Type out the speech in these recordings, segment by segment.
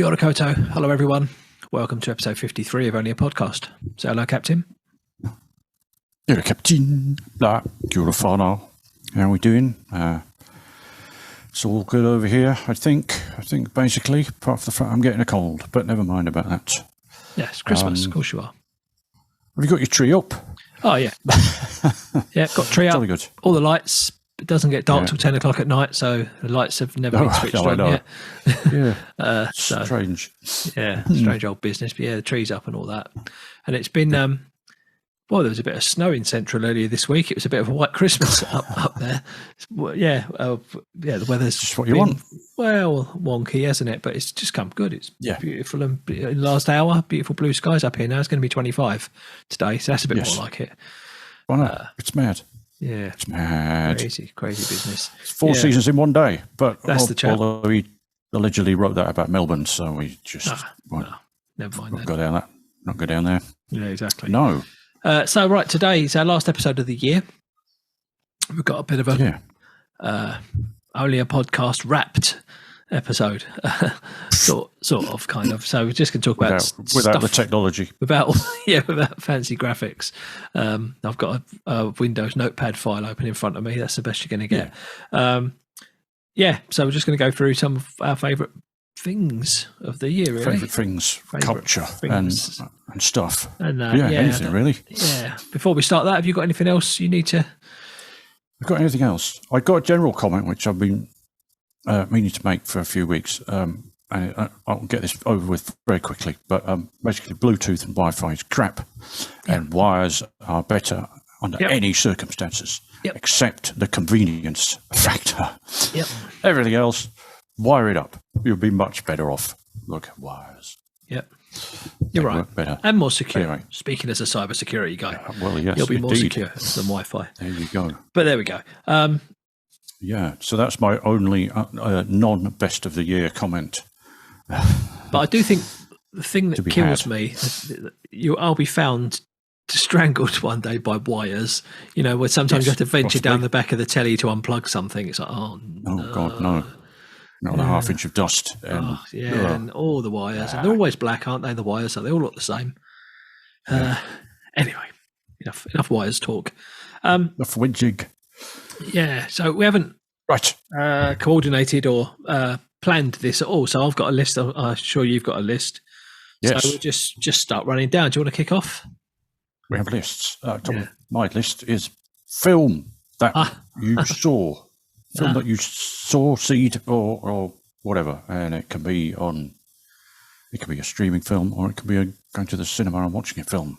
Kia ora koutou. Hello, everyone. Welcome to episode 53 of Only a Podcast. So, hello, Captain. Hello, Captain. Kia ora whanau. How are we doing? It's all good over here, I think. Basically, apart from the fact I'm getting a cold, but never mind about that. Yes, Christmas. Of course you are. Have you got your tree up? Oh, yeah. Yeah, got tree up. Good. All the lights. It doesn't get dark till 10 o'clock at night, so the lights have never been switched on yet. Yeah. Strange. Yeah, strange old business. But yeah, the tree's up and all that. And it's been, there was a bit of snow in Central earlier this week. It was a bit of a white Christmas up there. The weather's just what you want. Well, wonky, hasn't it? But it's just come good. It's beautiful. And in the last hour, beautiful blue skies up here now. It's going to be 25 today, so that's a bit more like it. Why not? It's mad. Yeah, it's mad. Crazy business. It's four seasons in one day, but that's the chat. Although he allegedly wrote that about Melbourne, so we just never mind that. Not go down there. Yeah, exactly. No. So right, today is our last episode of the year. We've got a bit of a Only a Podcast wrapped episode, sort of, kind of. So we're just going to talk about without the technology, without fancy graphics. I've got a Windows Notepad file open in front of me. That's the best you're going to get. So we're just going to go through some of our favourite things of the year. Really. Favourite things, culture, and stuff. And anything really. Yeah. Before we start that, have you got anything else you need to? I've got anything else? I got a general comment which I've been meaning to make for a few weeks, and I'll get this over with very quickly. But basically, Bluetooth and Wi-Fi is crap, and wires are better under any circumstances, except the convenience factor. Yep. Everything else, wire it up. You'll be much better off. Look at wires. Yep. You're right. Better. And more secure. Anyway. Speaking as a cybersecurity guy. Well, yes, you'll be more secure than Wi-Fi. There you go. But there we go. So that's my only non-best of the year comment. But I do think the thing that kills me, I'll be found strangled one day by wires. You know, where sometimes you have to venture down the back of the telly to unplug something. It's like, God, no. Not a half inch of dust. And all the wires. And they're always black, aren't they, the wires? So they all look the same. Anyway, enough wires talk. Enough widging. Yeah, so we haven't coordinated or planned this at all. So I've got a list. I'm sure you've got a list. Yes. So we'll just start running down. Do you want to kick off? We have lists. My list is film that you saw. Film that you saw, seed, or whatever. And it can be a streaming film, or it can be going to the cinema and watching a film.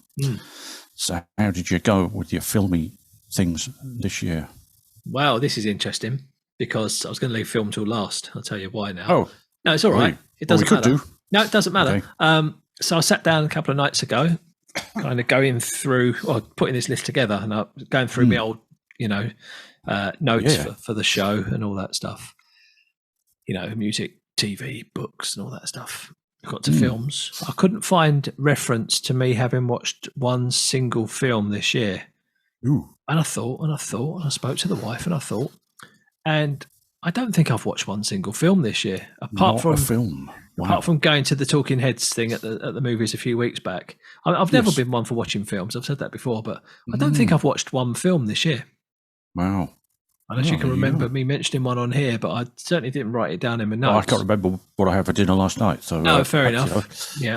So how did you go with your filmy things this year? Wow, this is interesting because I was going to leave film till last. I'll tell you why now. Oh. No, it's all right. It doesn't matter. We could do. No, it doesn't matter. Okay. So I sat down a couple of nights ago, kind of going through, or putting this list together, and I'm going through my old, notes for the show and all that stuff. You know, music, TV, books, and all that stuff. Got to films. I couldn't find reference to me having watched one single film this year. Ooh. And I thought, and I spoke to the wife, and I thought, and I don't think I've watched one single film this year, apart from going to the Talking Heads thing at the movies a few weeks back. I've never been one for watching films. I've said that before, but I don't think I've watched one film this year. Wow. Unless you can remember me mentioning one on here, but I certainly didn't write it down in my notes. Well, I can't remember what I had for dinner last night. So no, fair enough. Yeah,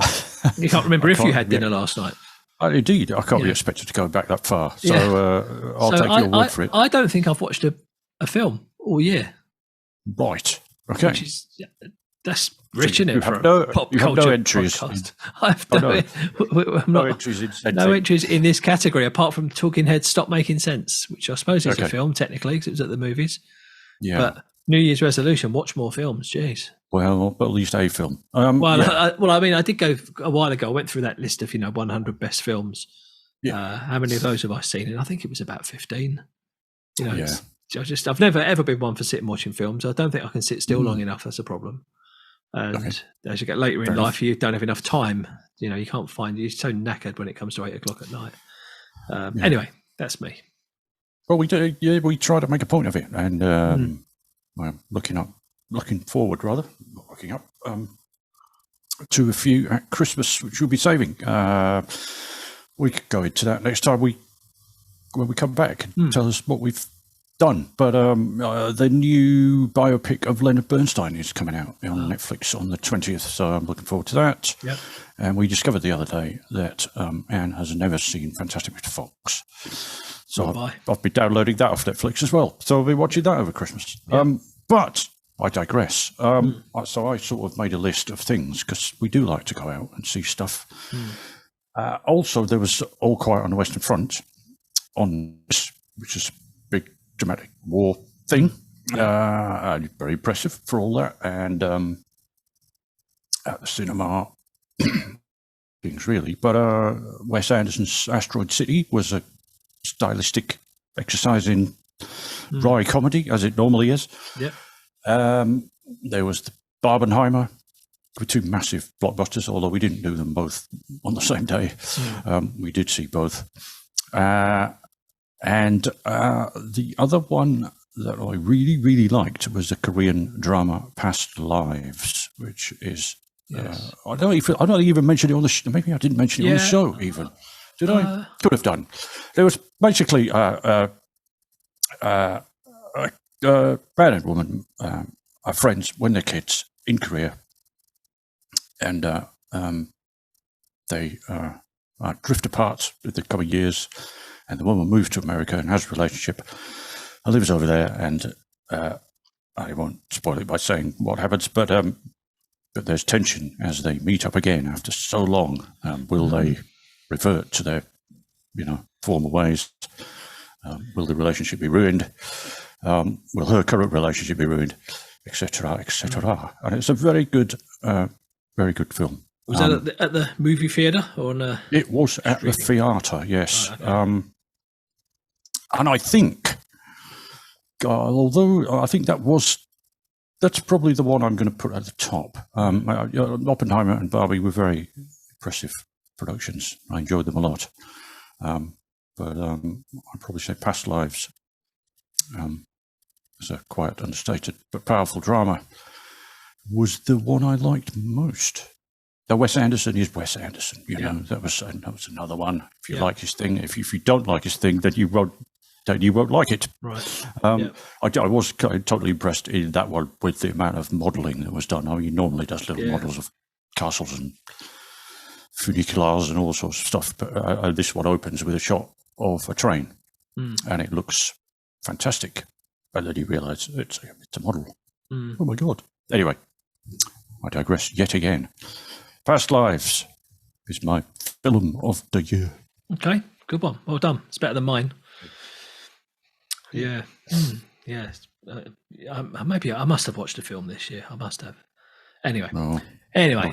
you can't remember if you had dinner last night. Indeed, I can't be expected to go back that far. So I'll take your word for it. I don't think I've watched a film all year. Right. Okay. That's rich, isn't it? For a pop culture have no entries. I have no entries in this category apart from Talking Heads Stop Making Sense, which I suppose is a film technically because it was at the movies. Yeah. But New Year's resolution: watch more films. Jeez. Well, at least a film. I did go a while ago. I went through that list of 100 best films. Yeah. How many of those have I seen? And I think it was about 15. I've never ever been one for sitting watching films. I don't think I can sit still long enough. That's a problem. And as you get later in life, you don't have enough time. You can't find. You're so knackered when it comes to 8 o'clock at night. Anyway, that's me. Well, we do. Yeah, we try to make a point of it, and looking forward rather, not looking up. to a few at Christmas, which we'll be saving. We could go into that next time when we come back and tell us what we've done. But the new biopic of Leonard Bernstein is coming out on Netflix on the 20th, so I'm looking forward to that. Yep. And we discovered the other day that Anne has never seen Fantastic Mr. Fox. So I'll be downloading that off Netflix as well. So I'll be watching that over Christmas. Yep. But I digress. So I sort of made a list of things because we do like to go out and see stuff. Also, there was All Quiet on the Western Front which is a big dramatic war thing. Very impressive for all that. And at the cinema, things really. But Wes Anderson's Asteroid City was a stylistic exercise in wry comedy, as it normally is. Yep. There was the Barbenheimer with two massive blockbusters, although we didn't do them both on the same day. We did see both. And the other one that I really, really liked was the Korean drama Past Lives, which is I don't even mention it on the show. Maybe I didn't mention it on the show even. Did I? Could have done. There was basically a man and woman are friends when they're kids in Korea, and they drift apart in the coming years, and the woman moves to America and has a relationship and lives over there, and I won't spoil it by saying what happens, but there's tension as they meet up again after so long. Will they revert to their former ways? Will the relationship be ruined? Will her current relationship be ruined, etc., etc.? And it's a very good film. Was that at the movie theatre or on a It was at the theatre, yes. Okay. And I think, although I think that's probably the one I'm going to put at the top. Oppenheimer and Barbie were very impressive productions. I enjoyed them a lot. But I'd probably say Past Lives is a quite understated but powerful drama, was the one I liked most. Now, Wes Anderson is Wes Anderson. That was another one. If you like his thing, if you don't like his thing, then you won't like it. Right. I was totally impressed in that one with the amount of modelling that was done. I mean, he normally does little models of castles and funiculars and all sorts of stuff, but this one opens with a shot of a train, and it looks fantastic. And then you realise it's a model. Oh my God! Anyway, I digress yet again. Past Lives is my film of the year. Okay, good one. Well done. It's better than mine. Yeah. Maybe I must have watched a film this year. I must have. Anyway. Anyway.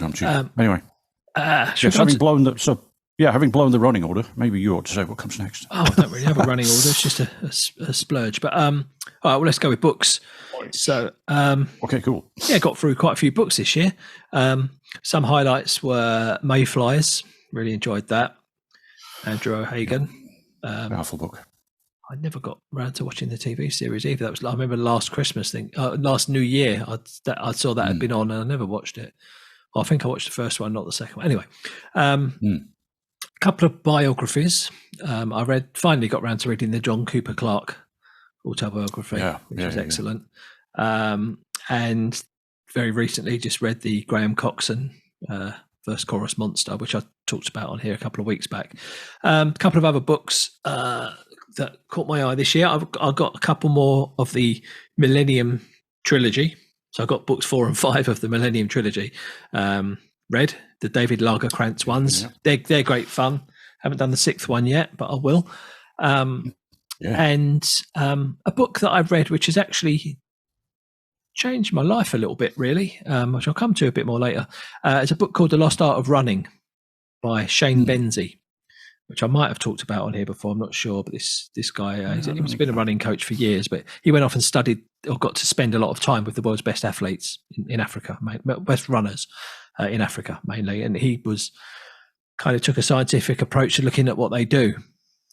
Having blown the running order, maybe you ought to say what comes next. I don't really have a running order. It's just a splurge. But all right, well, let's go with books. So, okay, cool. Yeah, got through quite a few books this year. Some highlights were Mayflies. Really enjoyed that. Andrew O'Hagan. Powerful book. I never got around to watching the TV series either. I remember last Christmas thing, last New Year. I saw that had been on, and I never watched it. I think I watched the first one, not the second one. Anyway, a couple of biographies. I finally got around to reading the John Cooper Clarke autobiography, which is excellent. And very recently just read the Graham Coxon First Chorus Monster, which I talked about on here a couple of weeks back. A couple of other books that caught my eye this year. I've got a couple more of the Millennium Trilogy. So I got books 4 and 5 of the Millennium Trilogy. Read the David Lagerkrantz ones. Yeah. They're great fun. Haven't done the 6th one yet, but I will. And a book that I've read, which has actually changed my life a little bit, really, which I'll come to a bit more later. It's a book called The Lost Art of Running by Shane Benzie, which I might have talked about on here before. I'm not sure, but this guy, he's been a running coach for years, but he went off and studied or got to spend a lot of time with the world's best athletes in Africa, best runners in Africa mainly. And he kind of took a scientific approach to looking at what they do.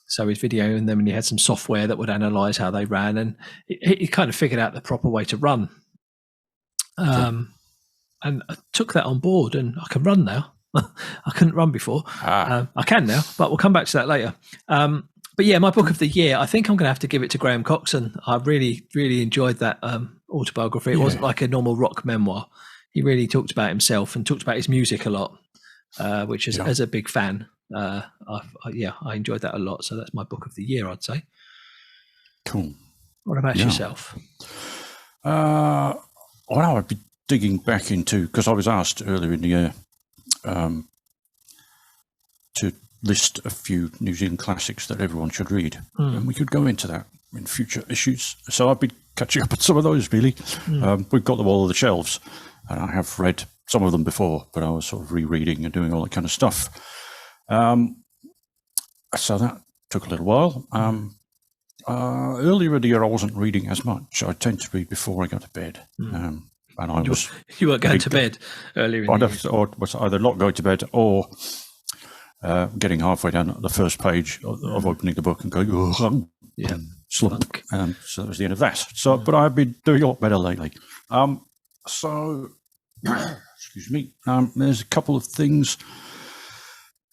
So he's videoing them, and he had some software that would analyze how they ran, and he kind of figured out the proper way to run. and I took that on board, and I can run now. I couldn't run before. I can now, but we'll come back to that later. But yeah, my book of the year, I think I'm going to have to give it to Graham Coxon. I really, really enjoyed that autobiography. It wasn't like a normal rock memoir. He really talked about himself and talked about his music a lot, which is, as a big fan, I enjoyed that a lot. So that's my book of the year, I'd say. Cool. What about yourself? Well, I've been digging back into, because I was asked earlier in the year to list a few New Zealand classics that everyone should read, and we could go into that in future issues. So I've been catching up on some of those, really. We've got them all on the shelves, and I have read some of them before, but I was sort of rereading and doing all that kind of stuff. So that took a little while. Earlier in the year, I wasn't reading as much. I tend to read before I go to bed. And you weren't going to bed earlier in the year. Or was either not going to bed or getting halfway down the first page of opening the book and going, slump. So that was the end of that. So, but I've been doing a lot better lately. Excuse me. There's a couple of things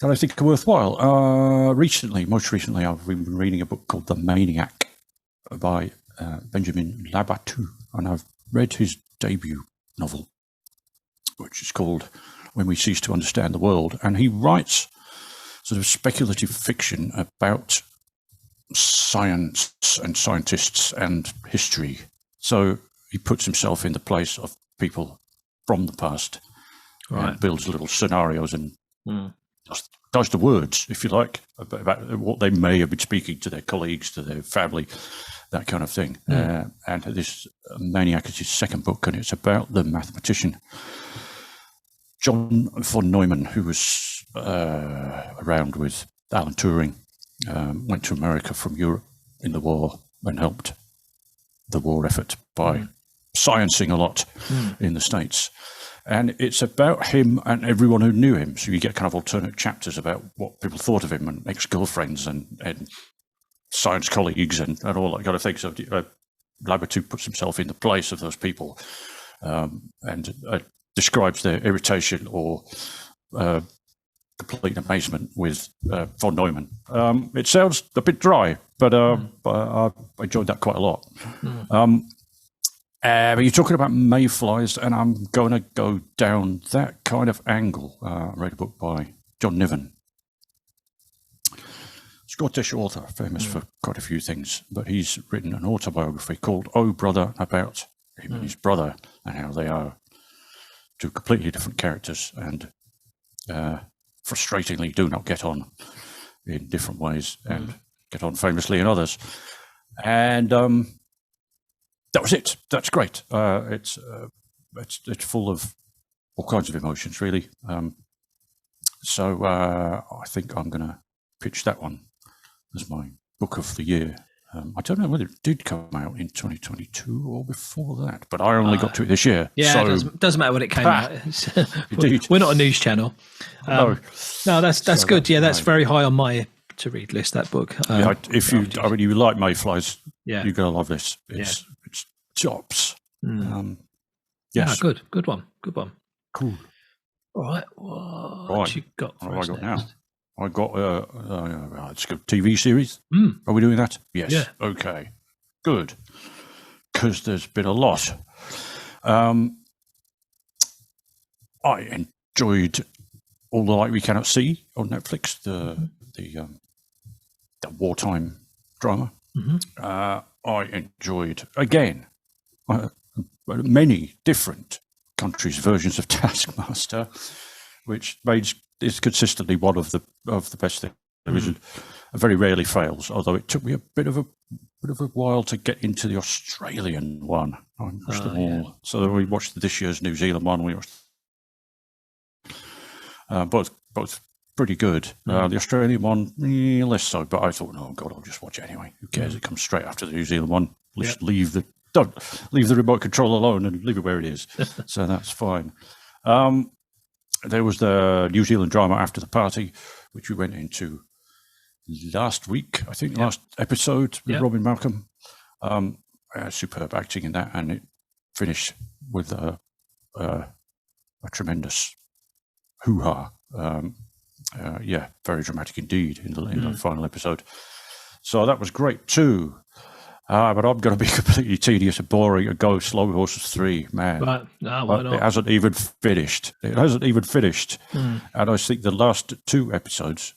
that I think are worthwhile. Most recently, I've been reading a book called The Maniac by Benjamin Labatu, and I've read his debut novel, which is called When We Cease to Understand the World. And he writes sort of speculative fiction about science and scientists and history. So he puts himself in the place of people from the past, and builds little scenarios and does the words, if you like, about what they may have been speaking to their colleagues, to their family, that kind of thing. And this Maniac is his second book, and it's about the mathematician John von Neumann, who was around with Alan Turing, went to America from Europe in the war and helped the war effort by sciencing a lot in the States. And it's about him and everyone who knew him. So you get kind of alternate chapters about what people thought of him, and ex-girlfriends and science colleagues and all that kind of thing. So Labatu puts himself in the place of those people and describes their irritation or complete amazement with von Neumann. It sounds a bit dry, but I enjoyed that quite a lot. But you're talking about mayflies, and I'm going to go down that kind of angle. I read a book by John Niven, Scottish author, famous for quite a few things, but he's written an autobiography called Oh Brother, about him and his brother and how they are two completely different characters and frustratingly do not get on in different ways and get on famously in others. And that was it. That's great. It's full of all kinds of emotions, really. So I think I'm going to pitch that one as my book of the year. I don't know whether it did come out in 2022 or before that, but I only got to it this year. Yeah, so, it doesn't matter when it came out. Indeed. We're not a news channel. No, that's so good. Yeah, that's very high on my to read list. That book. If you like mayflies, you're going to love this. It's tops. Yes. Good one. Cool. All right. What you got for us next? Now? I got it's a TV series. Are we doing that? Yes. Yeah. Okay. Good. Because there's been a lot. I enjoyed All the Light We Cannot See on Netflix, the wartime drama. I enjoyed again many different countries' versions of Taskmaster, which is consistently one of the best things. Television very rarely fails, although it took me a bit of a while to get into the Australian one. I watched them all. Yeah. So we watched this year's New Zealand one. We watched both pretty good. The Australian one, less so, but I thought, oh God, I'll just watch it anyway. Who cares? It comes straight after the New Zealand one. Just don't leave the remote control alone and leave it where it is. So that's fine. There was the New Zealand drama After the Party, which we went into last week, I think, last episode with Robin Malcolm. Superb acting in that, and it finished with a tremendous hoo-ha. Very dramatic indeed in the final episode. So that was great too. But I'm going to be completely tedious and boring and go Slow Horses 3, man. Right. No, why not? It hasn't even finished. And I think the last two episodes,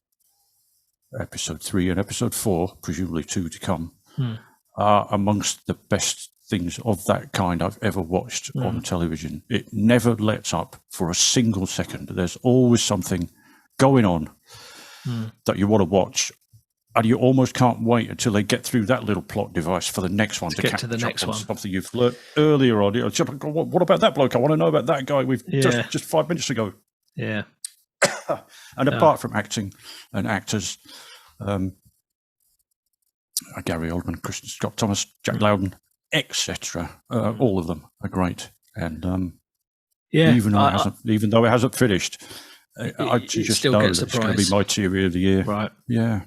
episode 3 and episode 4, presumably 2 to come, are amongst the best things of that kind I've ever watched on television. It never lets up for a single second. There's always something going on that you want to watch. And you almost can't wait until they get through that little plot device for the next one to catch up on something you've learned earlier on. What about that bloke? I want to know about that guy we've just 5 minutes ago. Yeah. And apart from acting and actors, Gary Oldman, Kristen Scott Thomas, Jack Loudon, etc., all of them are great. And even though it hasn't finished, I just know that it's going to be my TV of the year. Right. Yeah.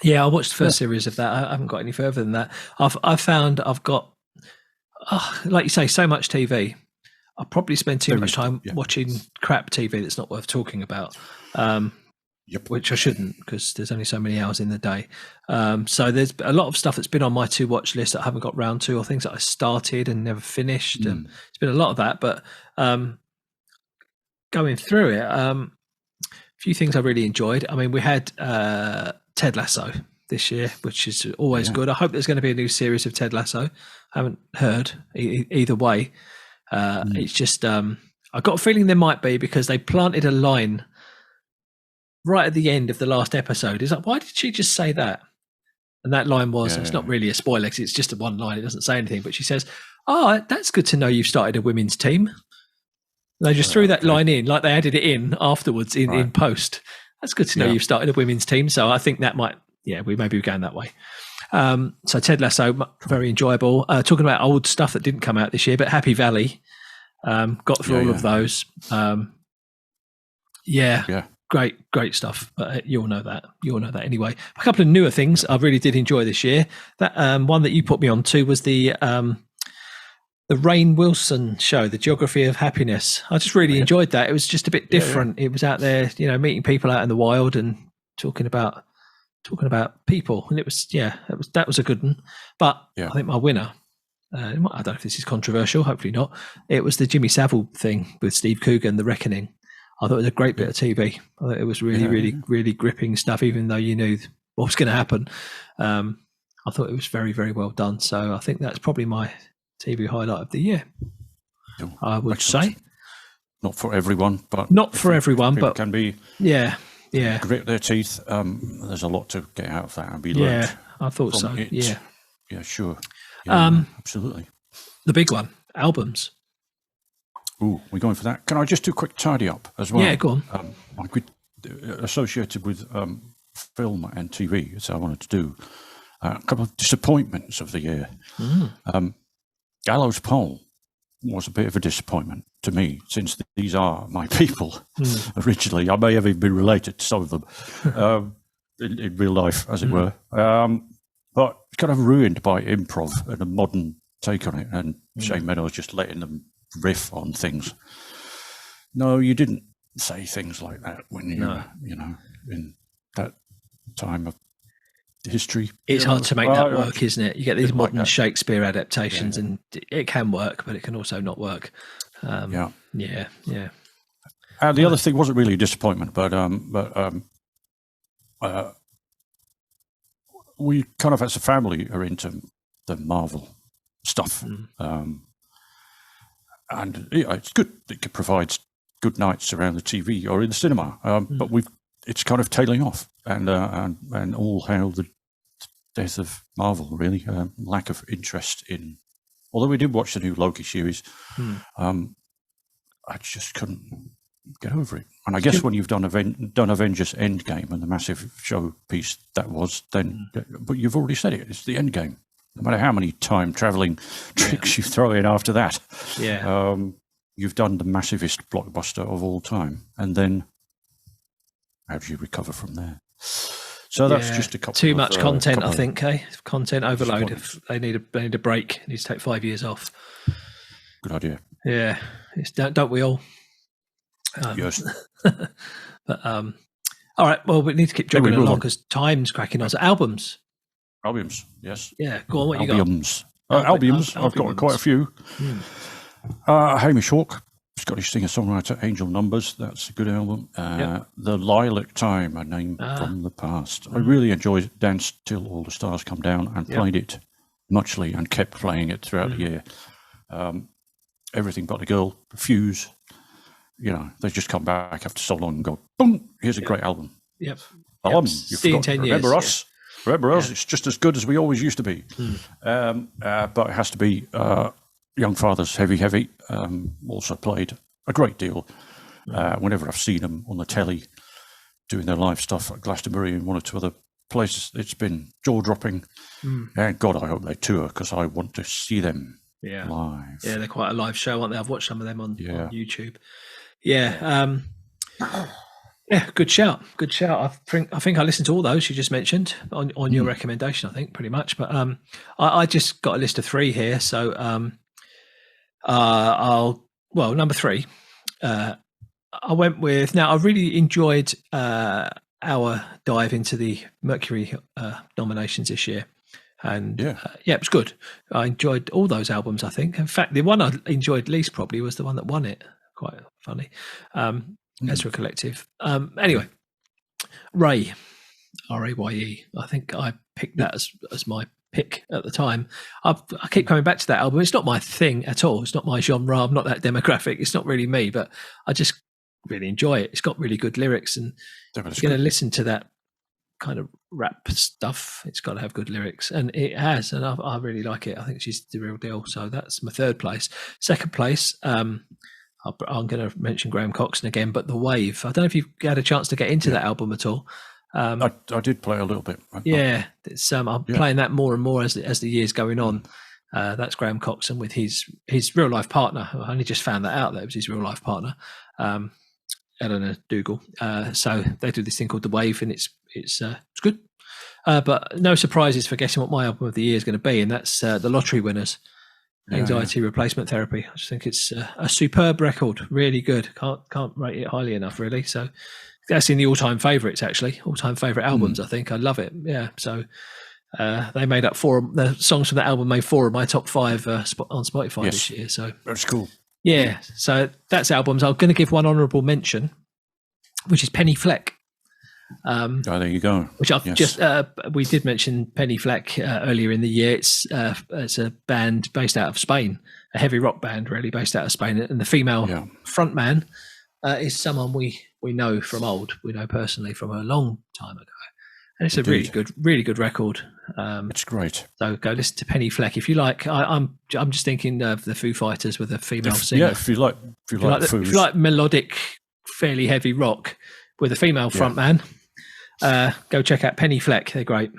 Yeah, I watched the first series of that. I haven't got any further than that. I've found I've got, like you say, so much TV. I probably spend too much time watching crap TV that's not worth talking about, which I shouldn't, because there's only so many hours in the day. So there's a lot of stuff that's been on my to-watch list that I haven't got round to, or things that I started and never finished. And it's been a lot of that. But going through it, a few things I really enjoyed. I mean, we had Ted Lasso this year, which is always good. I hope there's going to be a new series of Ted Lasso. I haven't heard either way. It's just I got a feeling there might be, because they planted a line right at the end of the last episode. It's like, why did she just say that? And that line was, it's not really a spoiler because it's just a one line. It doesn't say anything, but she says, that's good to know you've started a women's team. And they just threw that line in, like they added it in afterwards in post. That's good to know you've started a women's team. So I think that might, we may be going that way. So Ted Lasso, very enjoyable. Talking about old stuff that didn't come out this year, but Happy Valley, got through all of those. Great stuff. But you all know that. Anyway. A couple of newer things I really did enjoy this year. That one that you put me on to was the Rainn Wilson show, The Geography of Happiness. I just really enjoyed that. It was just a bit different. It was out there, meeting people out in the wild and talking about people. And it was, that was a good one. But I think my winner, I don't know if this is controversial, hopefully not. It was the Jimmy Savile thing with Steve Coogan, The Reckoning. I thought it was a great bit of TV. I thought it was really gripping stuff, even though you knew what was going to happen. I thought it was very, very well done. So I think that's probably my TV highlight of the year. I would say. Not for everyone, but can be. Grit their teeth. There's a lot to get out of that and be learned. Yeah, I thought so. It. Yeah, sure. Absolutely. The big one, albums. Ooh, we're going for that. Can I just do a quick tidy up as well? Yeah, go on. Associated with film and TV, so I wanted to do a couple of disappointments of the year. Gallows Pole was a bit of a disappointment to me, since these are my people originally. I may have even been related to some of them in real life, as it were. But kind of ruined by improv and a modern take on it, and Shane Meadows just letting them riff on things. No, you didn't say things like that when you in that time of history. It's hard to make that work, isn't it? You get these modern Shakespeare adaptations, and it can work, but it can also not work. And the other thing wasn't really a disappointment, but we kind of, as a family, are into the Marvel stuff, and it's good. It provides good nights around the TV or in the cinema, but it's kind of tailing off, and all hail the death of Marvel, really. Lack of interest in, although we did watch the new Loki series, I just couldn't get over it. And I guess when you've done Avengers Endgame and the massive showpiece that was, then, but you've already said it, it's the Endgame. No matter how many time traveling tricks you throw in after that, you've done the massivest blockbuster of all time, and then how do you recover from there? So that's just a couple. Too much content, I think. Content overload. If they need a break, it needs to take 5 years off. Good idea. Yeah, don't we all? Yes. But all right. Well, we need to keep jogging along because time's cracking on. So albums. Yes. Yeah. Go on. What you got? Albums. I've got quite a few. Hamish Hawk, Scottish singer-songwriter, Angel Numbers. That's a good album. The Lilac Time, a name from the past. I really enjoyed Dance Till All the Stars Come Down and played it muchly and kept playing it throughout the year. Everything But the Girl, Fuse. You know, they just come back after so long and go, boom, here's a great album. Yep. You forgot. 10 Remember years, us? Remember us? It's just as good as we always used to be. But it has to be Young Fathers, Heavy. Also played a great deal. Whenever I've seen them on the telly doing their live stuff at Glastonbury and one or two other places, it's been jaw-dropping. And God, I hope they tour because I want to see them live. Yeah, they're quite a live show, aren't they? I've watched some of them on YouTube. Yeah. Good shout. I think I listened to all those you just mentioned on your recommendation, I think, pretty much. But I just got a list of 3 here. So number 3. I went with, now I really enjoyed our dive into the Mercury nominations this year. And it was good. I enjoyed all those albums, I think. In fact, the one I enjoyed least probably was the one that won it. Quite funny. Ezra Collective. Anyway, Ray, R-A-Y-E. I think I picked that as my pick at the time. I keep coming back to that album. It's not my thing at all. It's not my genre. I'm not that demographic. It's not really me, but I just really enjoy it. It's got really good lyrics, and if you're going to listen to that kind of rap stuff, it's got to have good lyrics, and it has, and I really like it. I think she's the real deal. So that's my 3rd place. 2nd place, I'm going to mention Graham Coxon again, but The Wave. I don't know if you've had a chance to get into that album at all. I did play a little bit. It's, I'm playing that more and more as the years going on. That's Graham Coxon with his real life partner. I only just found that out that it was his real life partner, Eleanor Dougal. So they do this thing called The Wave, and it's good. But no surprises for guessing what my album of the year is going to be, and that's The Lottery Winners. Anxiety Replacement Therapy. I just think it's a superb record, really good. Can't rate it highly enough, really. So that's in the all-time favourites, actually. All-time favourite albums, I think. I love it. Yeah. So they made up 4. The songs from that album made 4 of my top 5 on Spotify this year. So that's cool. Yeah. So that's albums. I'm going to give one honourable mention, which is Penny Fleck. There you go. Which I've just we did mention Penny Fleck earlier in the year. It's a band based out of Spain, a heavy rock band really based out of Spain, and the female frontman is someone we know from old. We know personally from a long time ago, and it's a really good record. It's great. So go listen to Penny Fleck if you like. I'm just thinking of the Foo Fighters with a female singer. Yeah, if you like melodic, fairly heavy rock with a female frontman. Go check out Penny Fleck. They're great.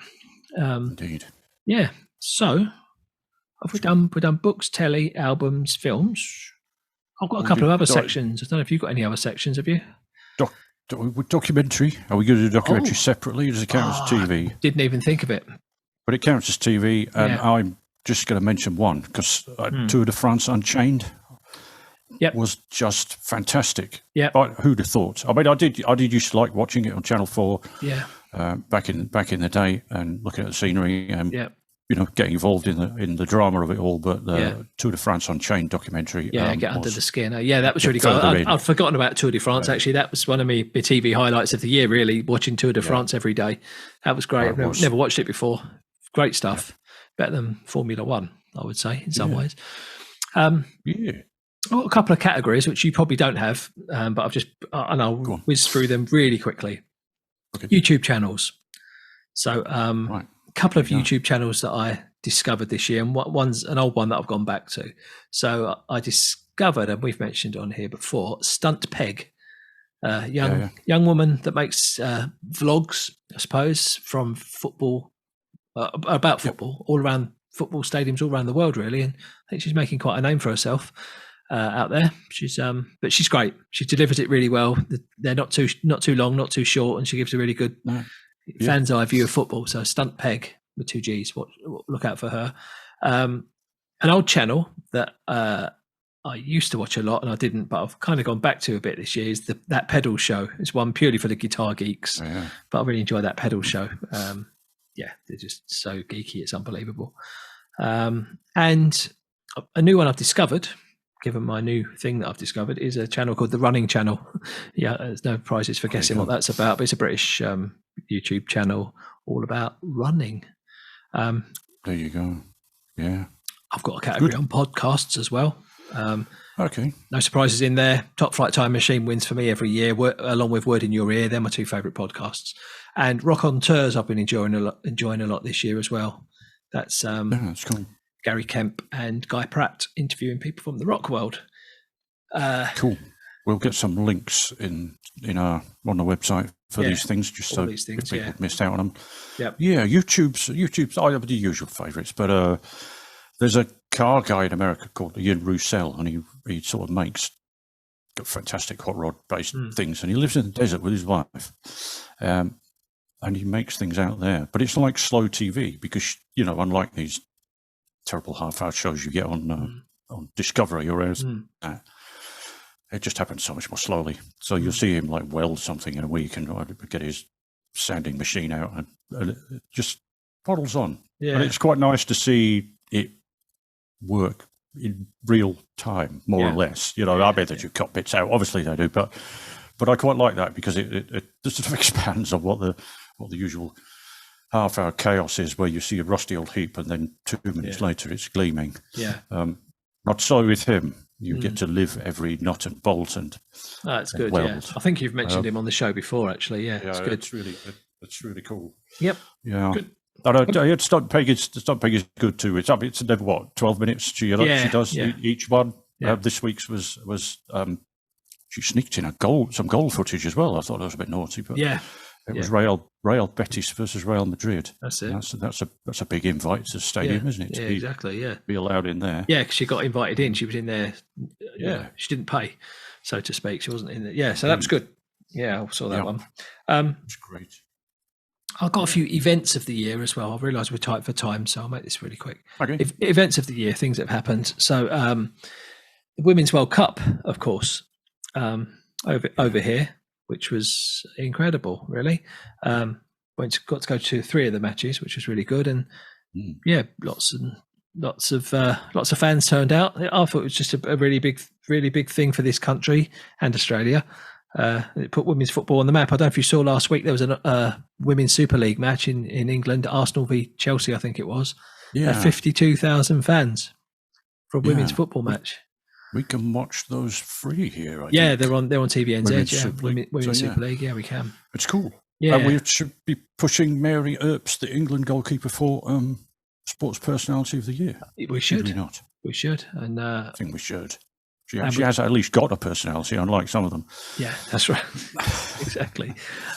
Indeed. Yeah. So we've done books, telly, albums, films. I've got a couple of other sections. I don't know if you've got any other sections, have you? Documentary. Are we going to do documentary separately? Does it count as TV? Didn't even think of it. But it counts as TV, and I'm just going to mention one because Tour de France Unchained was just fantastic. Yeah. Who'd have thought? I mean, I did used to like watching it on Channel 4 back in the day and looking at the scenery and getting involved in the drama of it all. But the Tour de France Unchained documentary, get under the skin. That was really good. I'd forgotten about Tour de France. Actually, that was one of my TV highlights of the year. Really, watching Tour de France every day. That was great. I've never watched it before. Great stuff. Better than Formula One, I would say, in some ways. I've got a couple of categories which you probably don't have, but I'll whiz through them really quickly. Okay. YouTube channels. So a couple of YouTube channels that I discovered this year, and one's an old one that I've gone back to. So I discovered, and we've mentioned on here before, Stunt Peg, young woman that makes vlogs, I suppose, from football, about football, all around football stadiums all around the world, really. And I think she's making quite a name for herself out there. But she's great. She delivers it really well. They're not too long, not too short, and she gives a really good fan's eye view of football. So Stunt Peg with 2 G's. Look out for her. An old channel that I I used to watch a lot and I didn't, but I've kind of gone back to a bit this year, is that pedal show. It's one purely for the guitar geeks, but I really enjoy that pedal show. Yeah, they're just so geeky, it's unbelievable. And a new one I've discovered, given my new thing that I've discovered, is a channel called The Running Channel. Yeah, there's no prizes for guessing what that's about, but it's a British YouTube channel all about running. There you go. Yeah. I've got a category on podcasts as well. Okay. No surprises in there. Top Flight Time Machine wins for me every year, along with Word in Your Ear. They're my two favourite podcasts. And Rock on Tours I've been enjoying a lot this year as well. That's that's cool. Gary Kemp and Guy Pratt interviewing people from the rock world. Cool. We'll get some links on the website for these things, just so people missed out on them. Yep. Yeah, YouTube's I have the usual favourites, but there's a car guy in America called Ian Roussel, and he sort of makes fantastic hot rod based things, and he lives in the desert with his wife, and he makes things out there. But it's like slow TV because unlike these terrible half-hour shows you get on Discovery or anything, it just happens so much more slowly. So you'll see him like weld something in a week and get his sanding machine out, and it just bottles on. Yeah, and it's quite nice to see it work in real time, more or less. I bet that you cut bits out. Obviously they do, but I quite like that because it sort of expands on what the usual half-hour chaos is, where you see a rusty old heap and then 2 minutes later it's gleaming. Yeah. Not so with him. You get to live every nut and bolt and that's good. Weld. Yeah, I think you've mentioned him on the show before, actually. Yeah, it's good. It's really cool. Yep. Yeah. Good. Stunt Peg is good too. It's never 12 minutes. She does each one. This week's was she sneaked in some goal footage as well. I thought that was a bit naughty, but it was Real Betis versus Real Madrid. That's it. That's a big invite to the stadium, isn't it? Exactly. Yeah, be allowed in there. Yeah, because she got invited in. She was in there. Yeah, she didn't pay, so to speak. She wasn't in there. Yeah, so that was good. Yeah, I saw that one. It's great. I've got a few events of the year as well. I realise we're tight for time, so I'll make this really quick. Okay. Events of the year, things that have happened. So the Women's World Cup, of course, over here, which was incredible, really. Got to go to 3 of the matches, which was really good, and lots of fans turned out. I thought it was just a really big thing for this country and Australia. It put women's football on the map. I don't know if you saw last week, there was a Women's Super League match in England, Arsenal v Chelsea, I think it was. Yeah. 52,000 fans for a women's football match. We can watch those free here. I think. They're on TVNZ. Women's Super League. Yeah, we can. It's cool. Yeah, we should be pushing Mary Earps, the England goalkeeper, for Sports Personality of the Year. We should. Should we not? We should. And I think we should. She has at least got a personality, unlike some of them. Yeah, that's right. Exactly.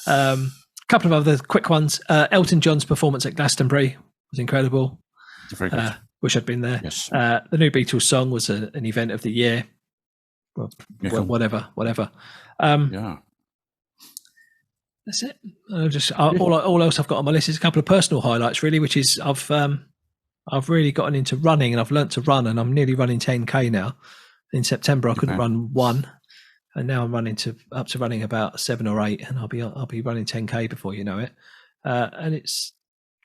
A couple of other quick ones. Elton John's performance at Glastonbury was incredible. Very good. Wish I'd been there. Yes. The new Beatles song was an event of the year. Well, whatever. That's it. All else I've got on my list is a couple of personal highlights, really, which is I've really gotten into running and I've learnt to run, and I'm nearly running 10K now. In September, I couldn't run 1, and now I'm up to running about 7 or 8, and I'll be running 10K before you know it, and it's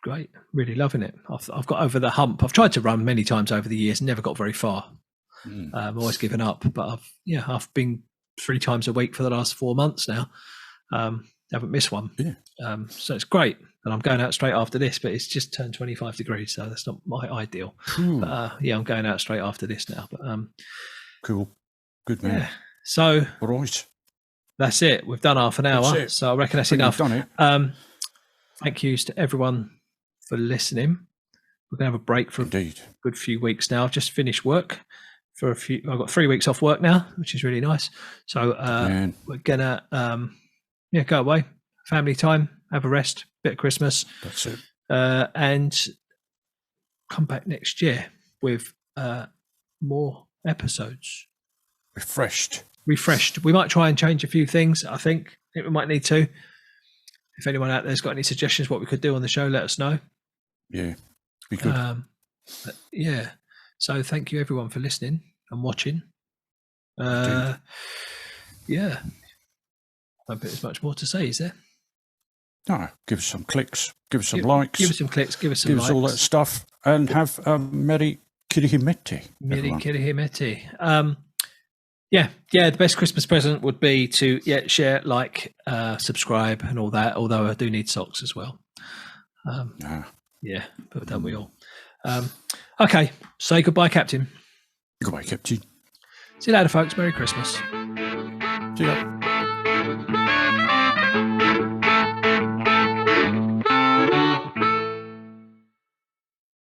great. Really loving it. I've got over the hump. I've tried to run many times over the years, never got very far. I've always given up, but I've been 3 times a week for the last 4 months now. Haven't missed one. Yeah. So it's great, and I'm going out straight after this. But it's just turned 25 degrees, so that's not my ideal. But I'm going out straight after this now. But cool. Good, man. Yeah. So, all right. That's it. We've done half an hour. So I reckon that's enough. We've done it. Thank yous to everyone for listening. We're going to have a break for a good few weeks now. I've just finished work for I've got 3 weeks off work now, which is really nice. So we're going to, go away. Family time, have a rest, bit of Christmas. That's it. And come back next year with more episodes. Refreshed. We might try and change a few things. I think we might need to. If anyone out there's got any suggestions what we could do on the show, let us know. Yeah, be good. So thank you everyone for listening and watching. Yeah. I don't think there's much more to say, is there? No, give us some clicks, give us some likes. Give us some clicks, give us some likes. Give us all that stuff, and have Meri Kirihimete. Meri Kirihimete. Yeah, the best Christmas present would be to share, like, subscribe and all that, although I do need socks as well. Yeah, but don't we all? Okay, say goodbye, Captain. Goodbye, Captain. See you later, folks. Merry Christmas. See ya.